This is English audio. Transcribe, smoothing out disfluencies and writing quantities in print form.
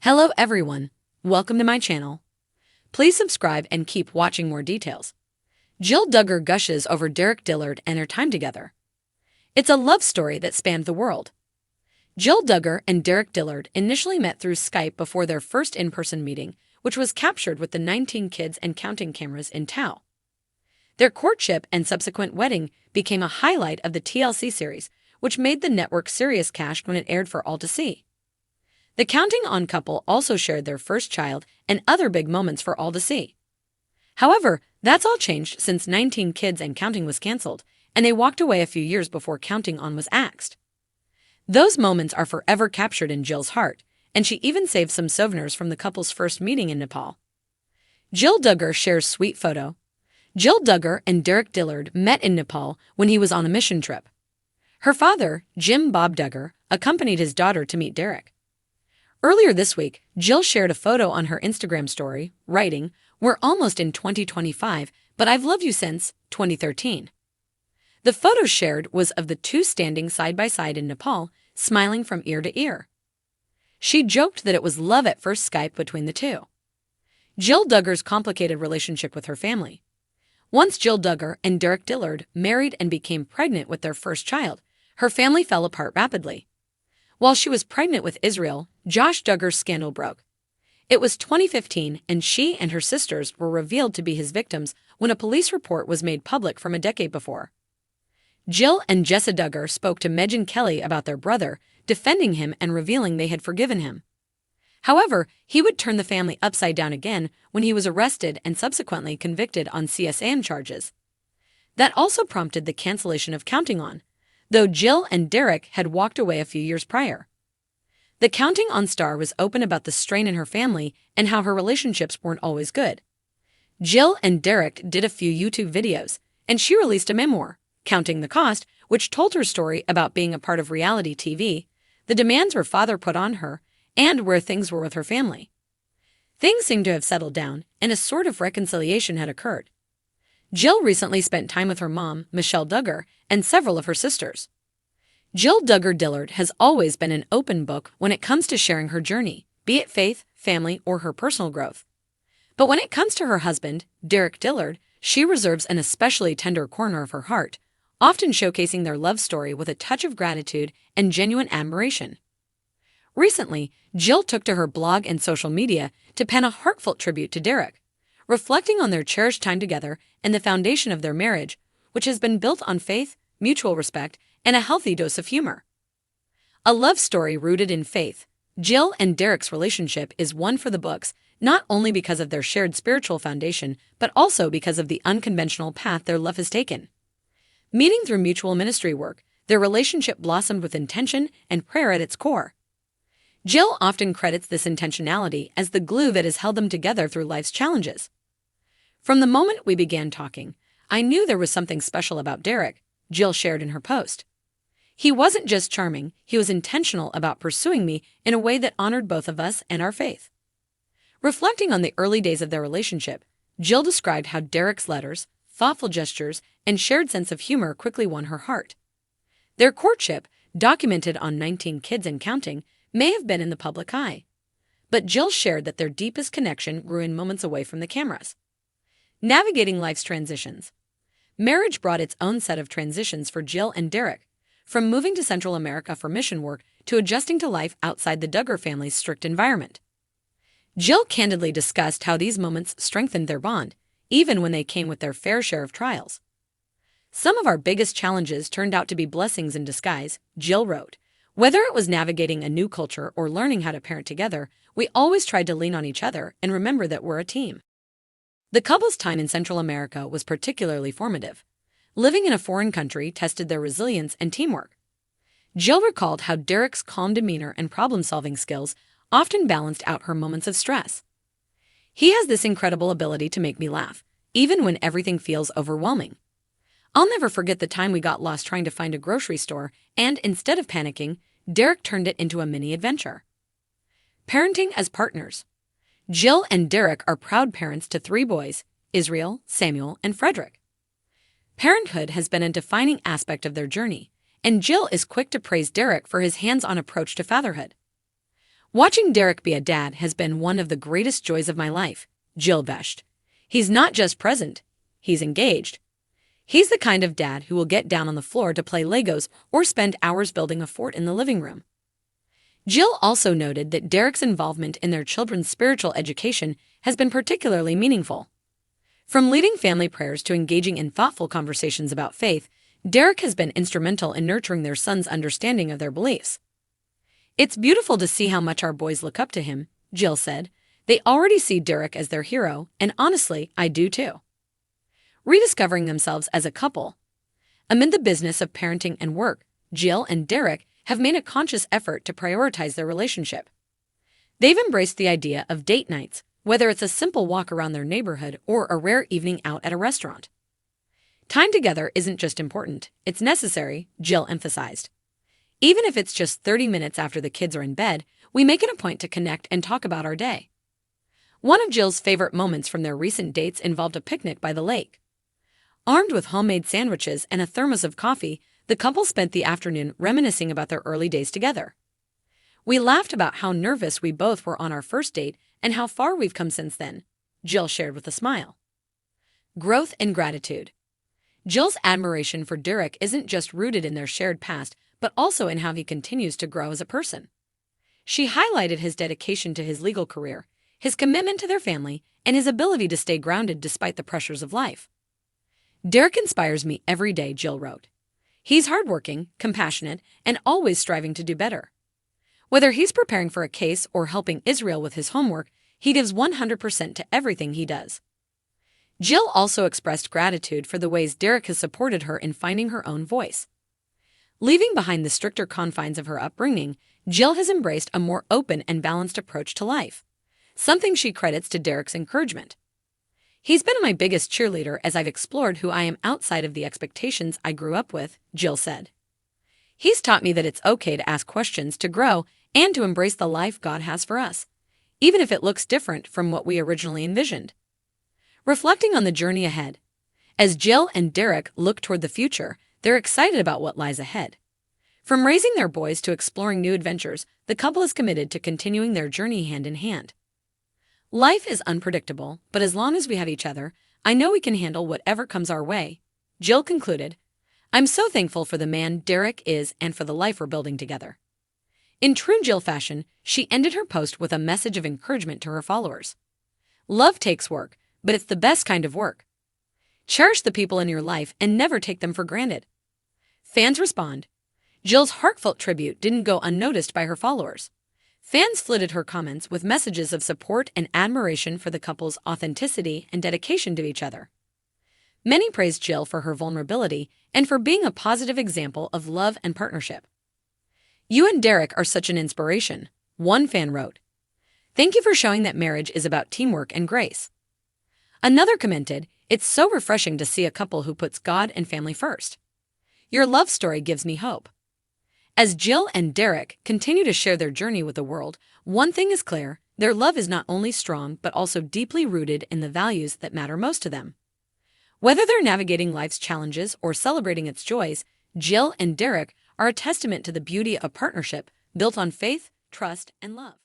Hello everyone, welcome to my channel. Please subscribe and keep watching more details. Jill Duggar gushes over Derick Dillard and their time together. It's a love story that spanned the world. Jill Duggar and Derick Dillard initially met through Skype before their first in-person meeting, which was captured with the 19 kids and counting cameras in tow. Their courtship and subsequent wedding became a highlight of the TLC series, which made the network serious cash when it aired for all to see. The Counting On couple also shared their first child and other big moments for all to see. However, that's all changed since 19 Kids and Counting was canceled, and they walked away a few years before Counting On was axed. Those moments are forever captured in Jill's heart, and she even saved some souvenirs from the couple's first meeting in Nepal. Jill Duggar shares sweet photo. Jill Duggar and Derick Dillard met in Nepal when he was on a mission trip. Her father, Jim Bob Duggar, accompanied his daughter to meet Derick. Earlier this week, Jill shared a photo on her Instagram story, writing, "We're almost in 2025, but I've loved you since 2013. The photo shared was of the two standing side by side in Nepal, smiling from ear to ear. She joked that it was love at first Skype between the two. Jill Duggar's complicated relationship with her family. Once Jill Duggar and Derick Dillard married and became pregnant with their first child, her family fell apart rapidly. While she was pregnant with Israel, Josh Duggar's scandal broke. It was 2015, and she and her sisters were revealed to be his victims when a police report was made public from a decade before. Jill and Jessa Duggar spoke to Megyn Kelly about their brother, defending him and revealing they had forgiven him. However, he would turn the family upside down again when he was arrested and subsequently convicted on CSAM charges. That also prompted the cancellation of Counting On, though Jill and Derick had walked away a few years prior. The Counting On star was open about the strain in her family and how her relationships weren't always good. Jill and Derick did a few YouTube videos, and she released a memoir, Counting the Cost, which told her story about being a part of reality TV, the demands her father put on her, and where things were with her family. Things seemed to have settled down, and a sort of reconciliation had occurred. Jill recently spent time with her mom, Michelle Duggar, and several of her sisters. Jill Duggar Dillard has always been an open book when it comes to sharing her journey, be it faith, family, or her personal growth. But when it comes to her husband, Derick Dillard, she reserves an especially tender corner of her heart, often showcasing their love story with a touch of gratitude and genuine admiration. Recently, Jill took to her blog and social media to pen a heartfelt tribute to Derick, reflecting on their cherished time together and the foundation of their marriage, which has been built on faith, mutual respect, and a healthy dose of humor. A love story rooted in faith, Jill and Derick's relationship is one for the books, not only because of their shared spiritual foundation, but also because of the unconventional path their love has taken. Meeting through mutual ministry work, their relationship blossomed with intention and prayer at its core. Jill often credits this intentionality as the glue that has held them together through life's challenges. "From the moment we began talking, I knew there was something special about Derick," Jill shared in her post. "He wasn't just charming, he was intentional about pursuing me in a way that honored both of us and our faith." Reflecting on the early days of their relationship, Jill described how Derick's letters, thoughtful gestures, and shared sense of humor quickly won her heart. Their courtship, documented on 19 Kids and Counting, may have been in the public eye, but Jill shared that their deepest connection grew in moments away from the cameras. Navigating life's transitions. Marriage brought its own set of transitions for Jill and Derick, from moving to Central America for mission work to adjusting to life outside the Duggar family's strict environment. Jill candidly discussed how these moments strengthened their bond, even when they came with their fair share of trials. "Some of our biggest challenges turned out to be blessings in disguise," Jill wrote. "Whether it was navigating a new culture or learning how to parent together, we always tried to lean on each other and remember that we're a team." The couple's time in Central America was particularly formative. Living in a foreign country tested their resilience and teamwork. Jill recalled how Derick's calm demeanor and problem-solving skills often balanced out her moments of stress. "He has this incredible ability to make me laugh, even when everything feels overwhelming. I'll never forget the time we got lost trying to find a grocery store, and instead of panicking, Derick turned it into a mini adventure." Parenting as partners. Jill and Derick are proud parents to 3 boys, Israel, Samuel, and Frederick. Parenthood has been a defining aspect of their journey, and Jill is quick to praise Derick for his hands-on approach to fatherhood. Watching Derick be a dad has been one of the greatest joys of my life, Jill gushed. He's not just present, he's engaged. He's the kind of dad who will get down on the floor to play Legos or spend hours building a fort in the living room. Jill also noted that Derick's involvement in their children's spiritual education has been particularly meaningful. From leading family prayers to engaging in thoughtful conversations about faith, Derick has been instrumental in nurturing their son's understanding of their beliefs. "It's beautiful to see how much our boys look up to him," Jill said. "They already see Derick as their hero, and honestly, I do too." Rediscovering themselves as a couple. Amid the business of parenting and work, Jill and Derick have made a conscious effort to prioritize their relationship. They've embraced the idea of date nights, whether it's a simple walk around their neighborhood or a rare evening out at a restaurant. "Time together isn't just important, it's necessary," Jill emphasized. "Even if it's just 30 minutes after the kids are in bed, we make it a point to connect and talk about our day." One of Jill's favorite moments from their recent dates involved a picnic by the lake. Armed with homemade sandwiches and a thermos of coffee, the couple spent the afternoon reminiscing about their early days together. "We laughed about how nervous we both were on our first date and how far we've come since then," Jill shared with a smile. Growth and gratitude. Jill's admiration for Derick isn't just rooted in their shared past, but also in how he continues to grow as a person. She highlighted his dedication to his legal career, his commitment to their family, and his ability to stay grounded despite the pressures of life. "Derick inspires me every day," Jill wrote. "He's hardworking, compassionate, and always striving to do better. Whether he's preparing for a case or helping Israel with his homework, he gives 100% to everything he does." Jill also expressed gratitude for the ways Derick has supported her in finding her own voice. Leaving behind the stricter confines of her upbringing, Jill has embraced a more open and balanced approach to life, something she credits to Derick's encouragement. "He's been my biggest cheerleader as I've explored who I am outside of the expectations I grew up with," Jill said. "He's taught me that it's okay to ask questions, to grow, and to embrace the life God has for us, even if it looks different from what we originally envisioned." Reflecting on the journey ahead. As Jill and Derick look toward the future, they're excited about what lies ahead. From raising their boys to exploring new adventures, the couple is committed to continuing their journey hand in hand. "Life is unpredictable, but as long as we have each other, I know we can handle whatever comes our way," Jill concluded. "I'm so thankful for the man Derick is and for the life we're building together." In true Jill fashion, she ended her post with a message of encouragement to her followers. "Love takes work, but it's the best kind of work. Cherish the people in your life and never take them for granted." Fans respond. Jill's heartfelt tribute didn't go unnoticed by her followers. Fans flooded her comments with messages of support and admiration for the couple's authenticity and dedication to each other. Many praised Jill for her vulnerability and for being a positive example of love and partnership. "You and Derick are such an inspiration," one fan wrote. "Thank you for showing that marriage is about teamwork and grace." Another commented, "It's so refreshing to see a couple who puts God and family first. Your love story gives me hope." As Jill and Derick continue to share their journey with the world, one thing is clear: their love is not only strong but also deeply rooted in the values that matter most to them. Whether they're navigating life's challenges or celebrating its joys, Jill and Derick are a testament to the beauty of partnership built on faith, trust, and love.